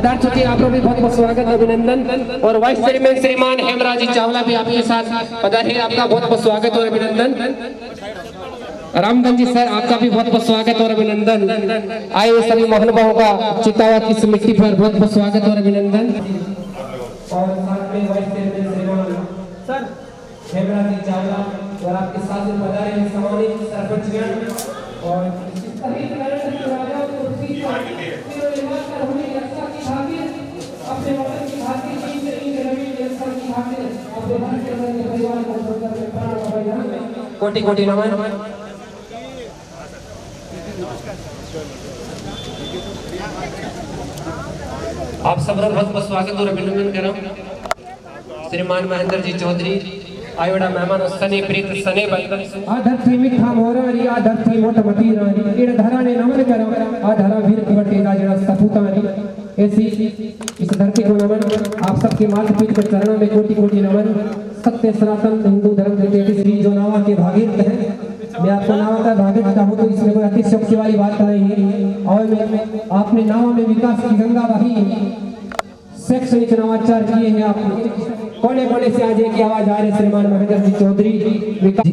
पधार चुके हैं, आप लोग भी बहुत बहुत स्वागत अभिनंदन। और वाइस चेयरमैन श्रीमान हेमराज जी चावला भी आपके साथ पधारे हैं, आपका बहुत बहुत स्वागत और अभिनंदन। रामगंज जी सर आपका भी बहुत बहुत स्वागत और अभिनंदन। आए हुए सभी महानुभावों का चितावा की स्मृति पर बहुत बहुत स्वागत और अभिनंदन। और साथ में वाइस चेयरमैन श्रीमान सर हेमराज जी चावला और आपके साथ में पधारे हैं सम्मानित सरपंचगण और कोटि कोटि नमन। आप सब बहुत बहुत स्वागत और अभिनंदन करो। श्रीमान महेंद्र जी चौधरी आयोडा मेहमान सने प्रीत सने बंदन आधरती मिठा मोरारी आधरती मोट मती रानी इड़ धराने नमन करो आधरा वीर कुवटे राजड़ा सपूतानी ऐसी इस धरती को नमन। आप सबके माथ पीठ के चरणों में कोटि कोटि नमन। सत्य सनातन हिंदू धर्म के श्री जो नावा के भागीरथ हैं, मैं आपको नावा का भागीरथ कहूँ तो इसमें कोई अतिशयोक्ति वाली बात नहीं है। और मैं आपने नावा में विकास की गंगा बही शैक्षणिक नवाचार किए हैं। आपने कोने कोने से आज एक आवाज आ रही है श्रीमान महेंद्र जी चौधरी विकास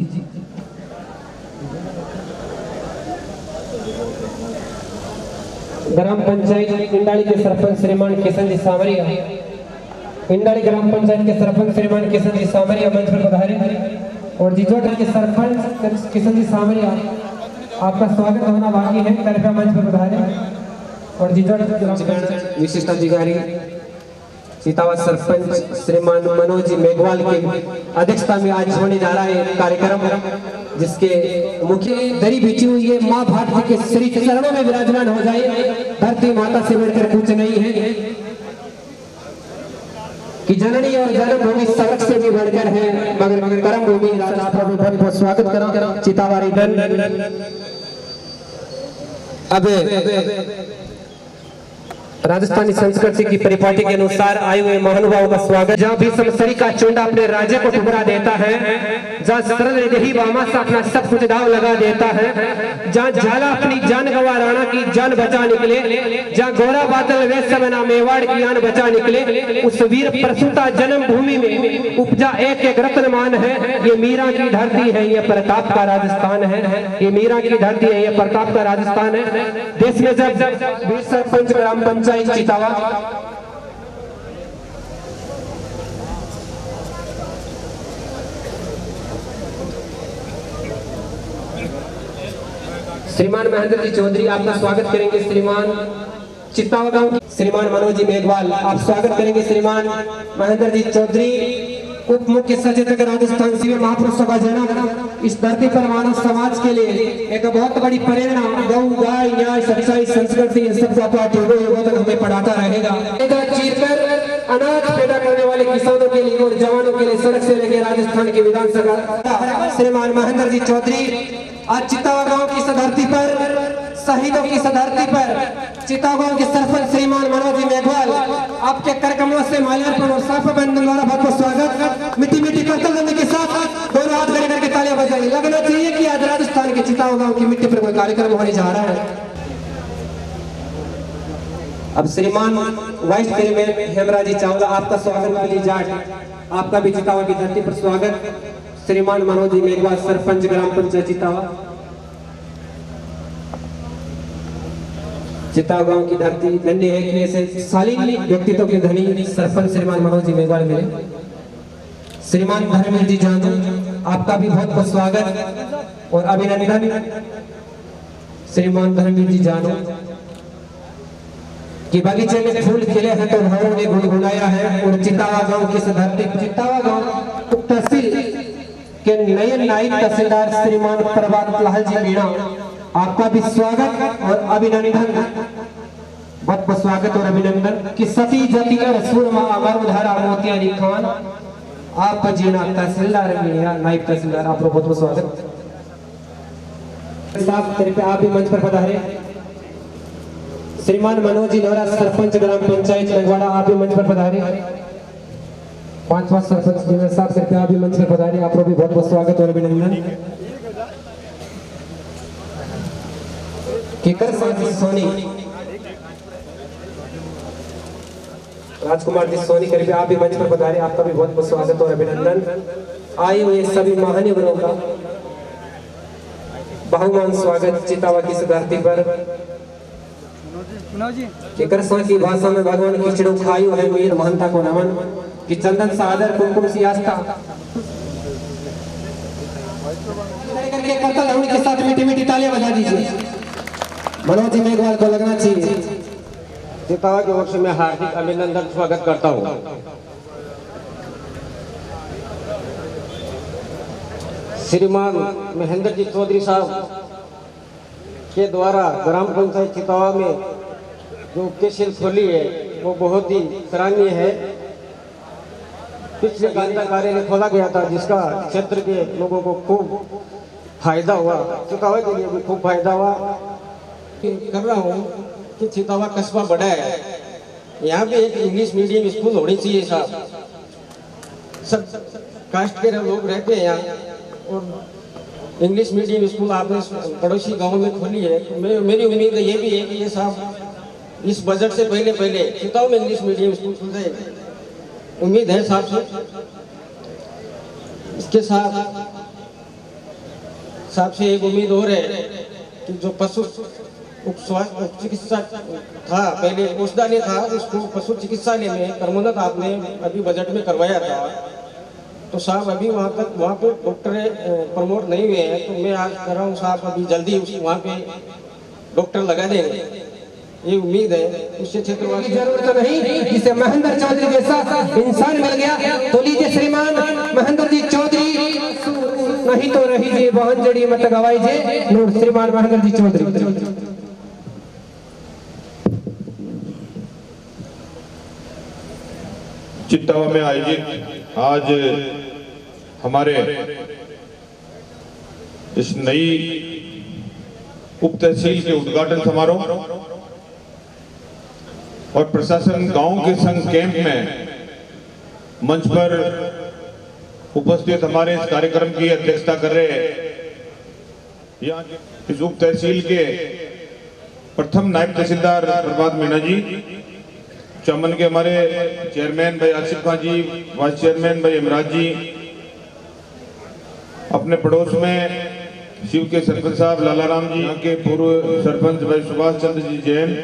ग्राम पंचायत इंडाली के सरपंच श्रीमान किशन जी सामरिया, इंडाली ग्राम पंचायत के सरपंच श्रीमान किशन जी सामरिया मंच पर पधारे। और जिजोट के सरपंच किशन जी सामरिया आपका स्वागत होना बाकी है, कृपया मंच पर पधारे। और जिजोट विशिष्ट अधिकारी चितावा सरपंच श्रीमान मनोज जी मेघवाल के अध्यक्षता में आज होने जा रहा है कार्यक्रम, जिसके मुख्य दरी बिछी हुई है माँ भारती के श्री चरणों में विराजमान हो जाए। धरती माता से बढ़कर कुछ नहीं है कि जननी और जन्मभूमि सड़क से भी बढ़कर है, मगर कर्म भूमि राजा बहुत बहुत स्वागत करो चितावारी दल। अब राजस्थानी संस्कृति की परिपाटी के अनुसार आए हुए महानुभावों का स्वागत। जहाँ भी समसरी का चुंडा अपने राज्य को ठुकरा देता है, जहाँ सरल यही बामा से अपना सब कुछ दाव लगा देता है, जहाँ झाला अपनी जान गवा राणा की जान बचा निकले, जहाँ गोरा बादल वैश्य बना मेवाड़ की जान बचा निकले, उस वीर प्रसूता जन्म भूमि में उपजा एक एक रत्नमान है। ये मीरा की धरती है, ये प्रताप का राजस्थान है। ये मीरा की धरती है, ये प्रताप का राजस्थान है। देश में जब वीर सरपंच ग्राम पंचायत चितावा श्रीमान महेंद्र जी चौधरी आपका स्वागत करेंगे। श्रीमान चितावा गांव श्रीमान मनोज जी मेघवाल आप स्वागत करेंगे। श्रीमान महेंद्र जी चौधरी उप मुख्य सचेतक राजस्थान शिव महापुरुषों का जन्म इस धरती पर मानव समाज के लिए एक बहुत बड़ी प्रेरणा, गौ गाय न्याय सच्चाई संस्कृति इन सब का पाठ हमें पढ़ाता रहेगा। चीरकर अनाज पैदा करने वाले किसानों के लिए और जवानों के लिए सड़क से लेकर राजस्थान की विधानसभा श्रीमान महेंद्र जी चौधरी आज चितावा गाँव की धरती पर शहीदों की धरती पर चितागांव के सरपंच श्रीमान मनोज जी मेघवाल आपके कार्यक्रमों से माल्यार्पण और साफ बंधन द्वारा बहुत बहुत स्वागत। मिट्टी मिट्टी कर्तव्य के साथ दोनों हाथ खड़े करके तालियां बजाइए। लगना चाहिए कि आज राजस्थान के चितागांव की मिट्टी पर कोई कार्यक्रम होने जा रहा है। अब श्रीमान वाइस चेयरमैन हेमराज जी चावला आपका स्वागत के लिए जाट आपका भी चितावा की धरती पर स्वागत। श्रीमान मनोज जी मेघवाल सरपंच ग्राम पंचायत चितावा चिताव गांव की धरती धन्य है कि ऐसे शालीन व्यक्तित्व के धनी सरपंच श्रीमान मनोज जी मेघवाल मिले। श्रीमान धर्मेंद्र जी जानू आपका भी बहुत बहुत स्वागत और अभिनंदन। श्रीमान धर्मेंद्र जी जानू कि बगीचे में फूल खिले हैं तो हरों ने गुनगुनाया है। और चितावा गांव की धरती चितावा गांव तहसील के नयन नायक तहसीलदार श्रीमान प्रभात लाल जी मीणा आपका भी स्वागत और अभिनंदन। बहुत बहुत स्वागत और अभिनंदन कि सती जति और सुरमा अमर उधारा मोतियारी खान आप जीना तहसीलदार नायब तहसीलदार आपको बहुत बहुत स्वागत। साहब कृपया आप भी मंच पर पधारे। श्रीमान मनोज जी नोरा सरपंच ग्राम पंचायत मेघवाड़ा आप भी मंच पर पधारे। पांचवा सरपंच जी साहब कृपया आप भी मंच पर पधारे। आपको भी बहुत बहुत स्वागत और अभिनंदन। किकर सोनी राजकुमार जी सोनी करीब आप भी मंच पर पधारे, आपका भी बहुत बहुत स्वागत और अभिनंदन। आए हुए सभी महानुभावों का बहुमान स्वागत चितावा की इस धरती पर। की भाषा में भगवान खिचड़ो खायु है मीर महंता को नमन कि चंदन सादर कुमकुम सी आस्था करके करतल ध्वनि के साथ मीठी मीठी तालियां बजा दीजिए। मनोज जी मेघवाल को लगना चाहिए। चितावा के ओर से मैं हार्दिक अभिनंदन स्वागत करता हूँ। श्रीमान महेंद्र जी चौधरी साहब के द्वारा ग्राम पंचायत चितावा में जो उपकेशिल खोली है वो बहुत ही सराहनीय है। पिछले गांधा कार्यालय खोला गया था जिसका क्षेत्र के लोगों को खूब फायदा हुआ, चितावा के लिए भी खूब फायदा हुआ। कर रहा हूँ कि चितावा कस्बा बड़ा है, यहाँ पे एक इंग्लिश मीडियम स्कूल होनी चाहिए साहब। सब कास्ट के लोग रहते हैं यहाँ और इंग्लिश मीडियम स्कूल आपने पड़ोसी गांव में खोली है। मेरी उम्मीद ये भी है कि ये साहब इस बजट से पहले चितावा में इंग्लिश मीडियम स्कूल खुल जाए, उम्मीद है साहब से। इसके साहब से एक उम्मीद और है कि जो पशु स्वास्थ्य चिकित्सा था पहले औषधालय था, उसको पशु चिकित्सालय में क्रमोन्नत आपने अभी बजट में करवाया था। तो साहब अभी वहाँ पे डॉक्टर प्रमोट नहीं हुए हैं, तो मैं आज कर रहा हूँ साहब अभी जल्दी वहाँ पे डॉक्टर लगा देंगे, ये उम्मीद है। उससे क्षेत्रवासी जरूरत नहीं, जिसे महेंद्र चौधरी जैसा इंसान मिल गया तो लीजिए श्रीमान महेंद्र जी चौधरी, नहीं तो रही जी बहन जड़ी मत गवाई जे नूर श्रीमान महेंद्र जी चौधरी। चितावा में आयोजित आज हमारे इस नई उप तहसील के उद्घाटन समारोह और प्रशासन गांव के संघ कैंप में मंच पर उपस्थित हमारे इस कार्यक्रम की अध्यक्षता कर रहे यहाँ इस उप तहसील के प्रथम नायब तहसीलदार प्रभात मीणा जी, चमन के हमारे चेयरमैन भाई आसिफ खान जी, वाइस चेयरमैन भाई इमराज जी, अपने पड़ोस में शिव के सरपंच साहब लालाराम जी, यहाँ के पूर्व सरपंच भाई सुभाष चंद्र जी जैन,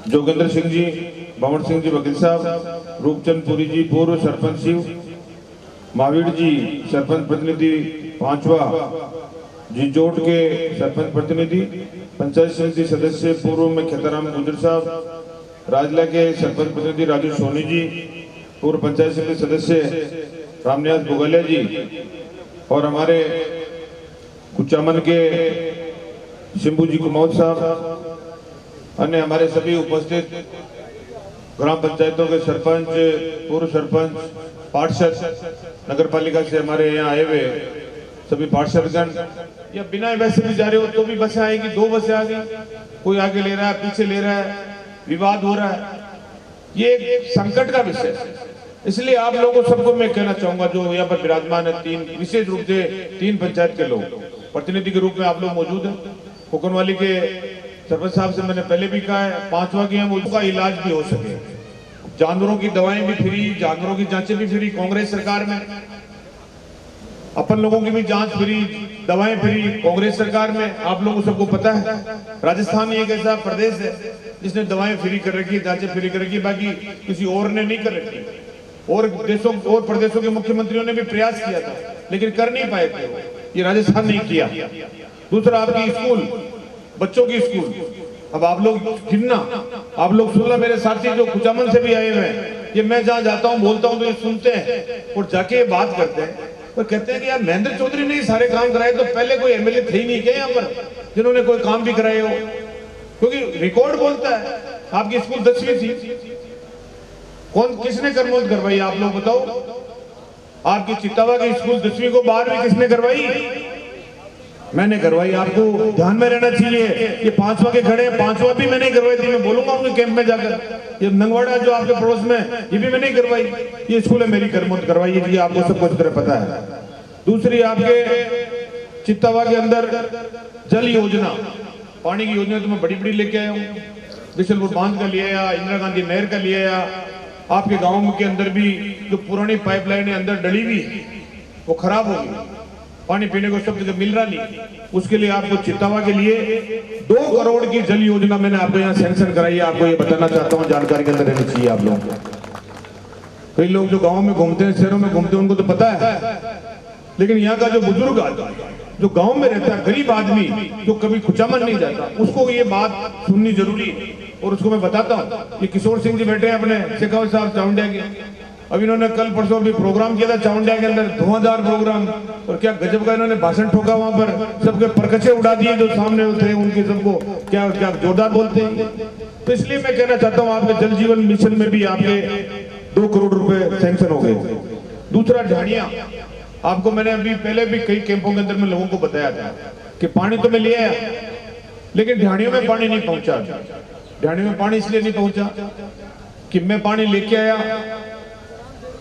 जोगेंद्र सिंह जी, भंवर सिंह जी वकील साहब, रूपचंद पुरी जी पूर्व सरपंच शिव, महावीर जी सरपंच प्रतिनिधि पांचवा, जिजोट के सरपंच प्रतिनिधि, पंचायत समिति सदस्य पूर्व में खेताराम गुजर साहब, राजला के सरपंच प्रतिनिधि राजू सोनी जी, पूर्व पंचायत समिति सदस्य रामनिवास बुगालिया जी, और हमारे कुचामन के शिंबू जी कुमाऊद साहब, अन्य हमारे सभी उपस्थित ग्राम पंचायतों के सरपंच, पूर्व सरपंच, पार्षद, नगर पालिका से हमारे यहाँ आए हुए सभी पार्षदगण, या बिना वैसे भी जा रहे हो तो भी बसें आएगी, 2 बसें आ गई, कोई आगे ले रहा है पीछे ले रहा है, विवाद हो रहा है, ये एक संकट का विषय है। इसलिए आप लोगों सबको मैं कहना चाहूंगा जो यहाँ पर विराजमान है, 3 विशेष रूप से 3 पंचायत के लोग प्रतिनिधि के रूप में आप लोग मौजूद हैं। कोकनवाली के सरपंच साहब से मैंने पहले भी कहा है, 5वां की हम उसका इलाज भी हो सके, जानवरों की दवाएं भी फ्री, जानवरों की जांचें भी फ्री। कांग्रेस सरकार में अपन लोगों की भी जांच फ्री, दवाएं फ्री, कांग्रेस सरकार में आप लोगों सबको पता है। राजस्थान एक ऐसा प्रदेश है जिसने दवाएं फ्री कर रखी, जांचें फ्री कर रखी, बाकी किसी और ने नहीं कर रखी। और देशों और प्रदेशों के मुख्यमंत्रियों ने भी प्रयास किया था लेकिन कर नहीं पाए थे, ये राजस्थान नहीं किया। दूसरा आपकी स्कूल, बच्चों की स्कूल, अब आप लोग गिनना, आप लोग सुनना, मेरे साथी जो कुचामन से भी आए हुए हैं, ये मैं जहाँ जाता हूँ बोलता हूँ तो ये सुनते हैं और जाके बात करते हैं और कहते हैं कि यार महेंद्र चौधरी ने सारे काम कराए, तो पहले कोई एमएलए थे ही नहीं क्या यहाँ पर जिन्होंने कोई काम भी कराए हो? क्योंकि रिकॉर्ड बोलता है आपकी स्कूल 10वीं थी, कौन किसने क्रमोन्नत करवाई आप लोग बताओ? आपकी चितावा की स्कूल 10वीं को 12वीं किसने करवाई? मैंने करवाई। आपको ध्यान में रहना चाहिए, ये 5वां के खड़े हैं, 5वां भी मैंने करवाई थी, मैं बोलूंगा उनके कैंप में जाकर। ये नंगवाड़ा जो आपके पड़ोस में, ये भी मैंने करवाई, ये स्कूल है मेरी क्रमोन्नत करवाई है, ये आपको सबको अच्छी तरह पता है। दूसरी आपके चितावा के अंदर जल योजना, पानी की योजना तो मैं बड़ी बड़ी लेके आया हूँ, बिशलपुर बांध का लिया, इंदिरा गांधी नहर का लिया, आपके गांव के अंदर भी जो पुरानी पाइपलाइन अंदर डली हुई वो खराब हो गई, पानी पीने को सब जगह मिल रहा नहीं। उसके लिए आपको चितावा के लिए 2 करोड़ की जल योजना मैंने आपको यहाँ सैंक्शन कराई है। आपको ये बताना चाहता हूँ, जानकारी के अंदर रहनी चाहिए आप लोगों को। कई लोग जो गाँव में घूमते हैं, शहरों में घूमते हैं, उनको तो पता है, लेकिन यहाँ का जो बुजुर्ग आदमी जो गांव में रहता है, गरीब आदमी जो कभी खुचामन नहीं जाता, उसको ये बात सुननी जरूरी है। और उसको मैं बताता हूँ, ये किशोर सिंह जी बैठे हैं अपने शेखावत साहब चावंडिया के, अब इन्होंने कल परसों भी प्रोग्राम किया था चावंडिया के अंदर, धुआंधार प्रोग्राम, और क्या गजब का इन्होंने भाषण ठोका, वहां पर सबके परकचे उड़ा दिए जो सामने थे उनके, सबको क्या क्या जोरदार बोलते हैं। तो इसलिए मैं कहना चाहता हूँ, आपके जल जीवन मिशन में भी आपके 2 करोड़ रुपए सैंक्शन हो गए। दूसरा, ढाणिया, आपको मैंने अभी पहले भी कई कैंपों के अंदर में लोगों को बताया था कि पानी तो मैं ले आया, लेकिन ढाणियों में पानी नहीं पहुंचा। ढाणियों में पानी इसलिए नहीं पहुंचा कि मैं पानी लेके आया,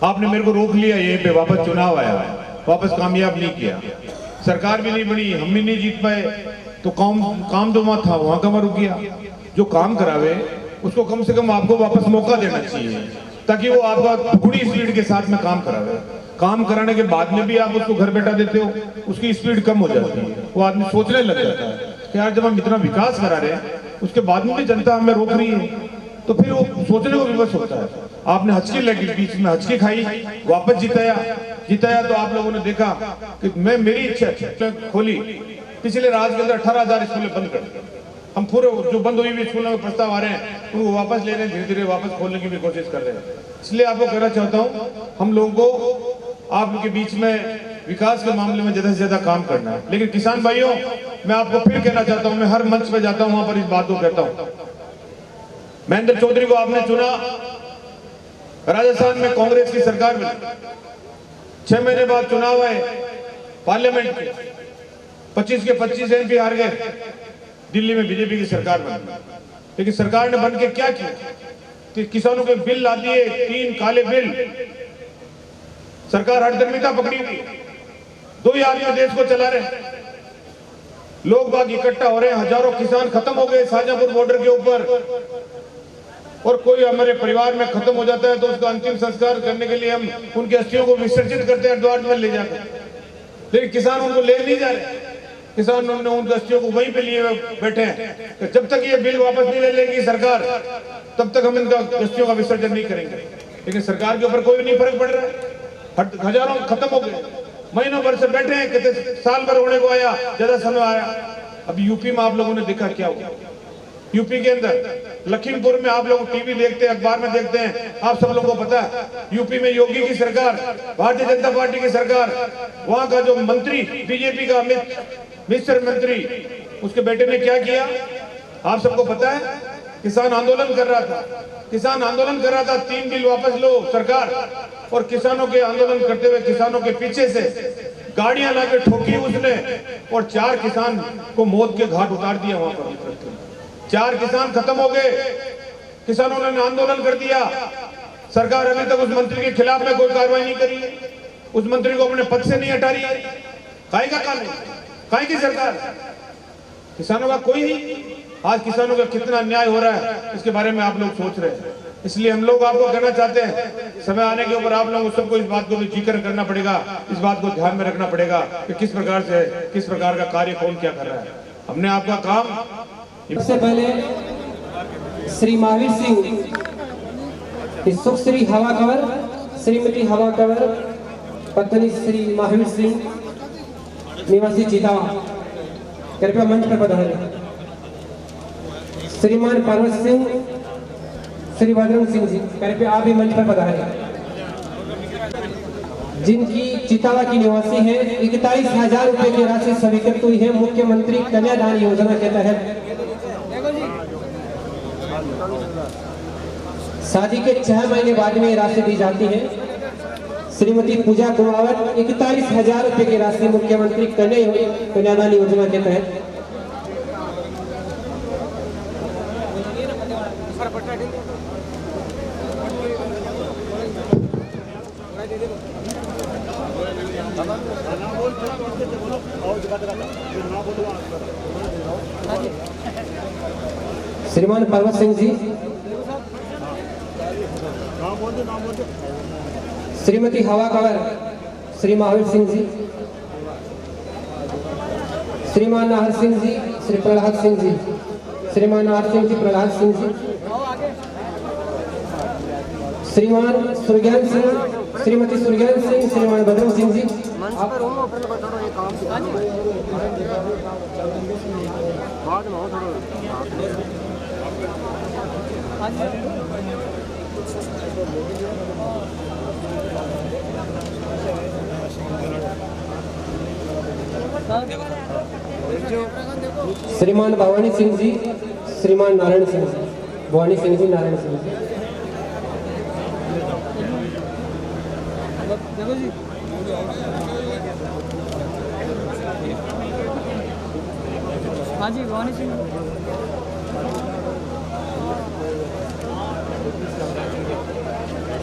आपने मेरे को रोक लिया, यहीं पे वापस चुनाव आया, वापस कामयाब नहीं किया, सरकार भी नहीं बनी, हम भी नहीं जीत पाए, तो काम तो वहां था, वहां का वहां रुक गया। जो काम करावे उसको कम से कम आपको वापस मौका देना चाहिए, ताकि वो आपका पूरी स्पीड के साथ में काम करावे। काम कराने के बाद में भी आप उसको घर बैठा देते हो, उसकी स्पीड कम हो जाती है, वो आदमी सोचने लग जाता है कि यार जब हम इतना विकास करा रहे हैं, उसके बाद में भी जनता हमें रोक रही है, तो फिर वो सोचने को विवश होता है। आपने हचकी लगी, बीच में हचकी खाई, वापस जिताया तो आप लोगों ने देखा कि मैं मेरी इच्छा खोली, पिछले राज के अंदर 18,000 स्कूलें बंद कर दी। हम पूरे जो बंद हुई हुई स्कूलों में प्रस्ताव आ रहे हैं उनको वापस ले रहे हैं, धीरे धीरे वापस खोलने की भी कोशिश कर रहे हैं। इसलिए आपको कहना चाहता हूँ, हम लोगों को आपके बीच में विकास के मामले में ज्यादा से ज्यादा काम करना है। लेकिन किसान भाइयों, मैं आपको फिर कहना चाहता हूँ, मैं हर मंच पे जाता हूँ, वहां पर इस बात को कहता हूँ, महेंद्र चौधरी को आपने चुना, राजस्थान में कांग्रेस की सरकार बनी, 6 महीने बाद चुनाव आए पार्लियामेंट के, 25 के 25 MP हार गए, दिल्ली में बीजेपी की सरकार बनी। लेकिन सरकार ने बन के क्या किया कि किसानों के बिल ला दिए, 3 काले बिल, सरकार हठधर्मिता पकड़ी हुई, 2 ही आदमी देश को चला रहे, लोग बाग इकट्ठा हो रहे हैं, हजारों किसान खत्म हो गए शाहजहांपुर बॉर्डर के ऊपर, और कोई हमारे परिवार में खत्म हो जाता है तो उसका अंतिम संस्कार करने के लिए हम उनकी अस्थियों को विसर्जित करते हैं हरिद्वार में ले जाकर, लेकिन किसान उनको ले नहीं जा रहे, किसान उनकी अस्थियों को वहीं पे लिए बैठे हैं कि जब तक ये बिल वापस नहीं ले लेगी सरकार, तब तक हम इनका अस्थियों का विसर्जन नहीं करेंगे। लेकिन सरकार के ऊपर कोई नहीं फर्क पड़ रहा है, हजारों खत्म हो गए, महीनों भर से बैठे हैं, कहते साल भर होने को आया, ज्यादा समय आया। अब यूपी में आप लोगों ने देखा क्या हुआ, यूपी के अंदर लखीमपुर में आप लोग टीवी देखते हैं, अखबार में देखते हैं, आप सब लोगों को पता है, यूपी में योगी की सरकार, भारतीय जनता पार्टी की सरकार, वहां का जो मंत्री बीजेपी का मिस्टर मंत्री, उसके बेटे ने क्या किया आप सबको पता है, किसान आंदोलन कर रहा था, 3 बिल वापस लो सरकार, और किसानों के आंदोलन करते हुए किसानों के पीछे से गाड़ियां लाके ठोकी उसने, और 4 किसान को मौत के घाट उतार दिया। वहां पर 4 किसान खत्म हो गए, किसानों ने आंदोलन कर दिया, सरकार अभी तक उस मंत्री के खिलाफ में कोई कार्रवाई नहीं करी है, उस मंत्री को अपने पद से नहीं हटा रही है। काहे का कानून, काहे की सरकार, किसानों का कोई नहीं। आज किसानों का कितना अन्याय हो रहा है इसके बारे में आप लोग सोच रहे हैं, इसलिए हम लोग आपको कहना चाहते हैं, समय आने के ऊपर आप लोगों सबको इस बात को भी जिक्र करना पड़ेगा, इस बात को ध्यान में रखना पड़ेगा कि किस प्रकार का कार्य कौन क्या कर रहा है। हमने आपका काम, सबसे पहले श्री महावीर सिंह, सुख श्री हवा कंवर, श्रीमती हवा कंवर, पत्नी श्री महावीर सिंह, निवासी चितावा, कृपया मंच पर पधारें। श्रीमान पार्वत सिंह, श्री बजरंग सिंह जी, कृपया आप भी मंच पर पधारें। जिनकी चितावा की निवासी है, 41,000 रुपए की राशि स्वीकृत हुई है मुख्यमंत्री कन्यादान योजना के तहत। शादी के 6 महीने बाद में राशि दी जाती है। श्रीमती पूजा कुमावत, 41,000 रुपए की राशि मुख्यमंत्री कन्यादान योजना के तहत। श्रीमान पर्वत सिंह जी, श्रीमती हवा कंवर श्री महावीर सिंह जी, श्रीमान नाहर सिंह जी, श्री प्रहलाद सिंह जी, श्रीमान नाहर सिंह जी, प्रहलाद सिंह जी, श्रीमान सुरज्ञान सिंह, श्रीमती सुरज्ञान सिंह, श्रीमान भद्रव सिंह जी। श्रीमान भवानी सिंह जी, श्रीमान नारायण सिंह जी, भवानी सिंह जी, नारायण सिंह जी। हाँ जी भवानी सिंह।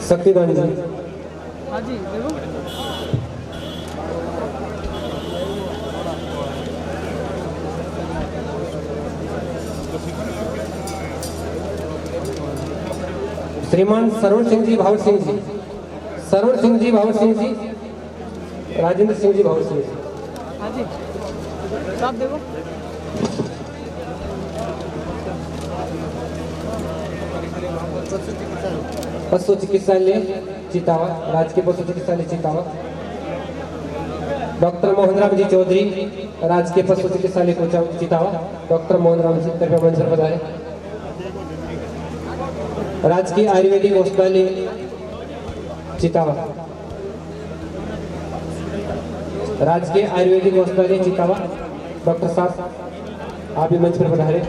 शक्तिदानी जी। हाँ जी देखो। श्रीमान सरवण सिंह जी, भावर सिंह जी, सरवण सिंह जी, भावर सिंह जी, राजेंद्र सिंह जी, भावर सिंह जी। हाँ जी साहब देखो। पशु चिकित्सालय चितावा, राजकीय पशु चिकित्सालय चितावा। डॉक्टर मोहनराम जी चौधरी, राजकीय पशु चिकित्सालय चितावा। डॉक्टर मोहनराम जी कृपया मंच पर पधारें। राजकीय आयुर्वेदिक औषधालय चितावा, राजकीय आयुर्वेदिक औषधालय चितावा। डॉक्टर साहब आप भी मंच पर पधारें।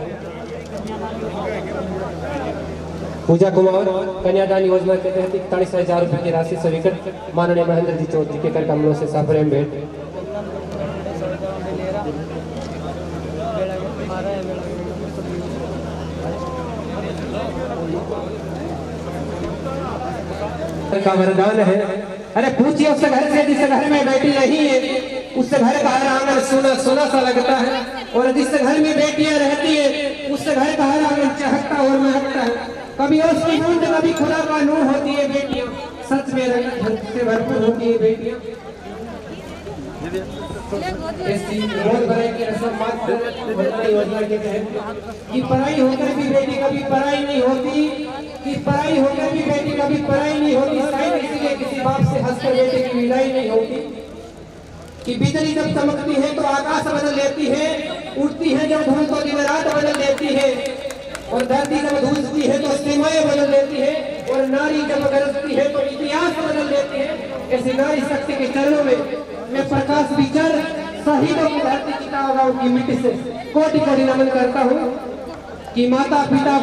पूजा कुमार कन्यादान योजना के तहत 41,000 रुपये की राशि स्वीकृत माननीय महेंद्र जी चौधरी के कर कमलों से साफरेम भेंट। का वरदान है। अरे पूछिए उससे घर से, जिस घर में बेटी नहीं है उससे घर का हर आंगन सोना सोना सा लगता है, और जिस घर में बेटियां रहती है उससे घर का हर आंगन चहकता और महकता है। कभी उसकी बूंद, कभी खुदा का नूर होती है बेटियां, सच में रंग से भरपूर होती है बेटियां। योजना के तहत कि पढ़ाई होकर भी बेटी कभी पढ़ाई नहीं होती, कि पढ़ाई होकर भी बेटी कभी पढ़ाई नहीं होती। शायद इसीलिए किसी बाप से हंसकर बेटे की विदाई नहीं होती। कि बिजली जब चमकती है तो आकाश बदल लेती है, उठती है जब धूल तो दिन रात बदल देती है, और धरती जब धूलती है तो सीमाएं बदल देती है, और नारी जब गरजती है तो इतिहास बदल देती है। ऐसी नारी शक्ति के चरणों में मैं प्रकाश विचार शहीदों की धरती चितागांव की मिट्टी से कोटि कोटि नमन करता हूँ कि माता पिता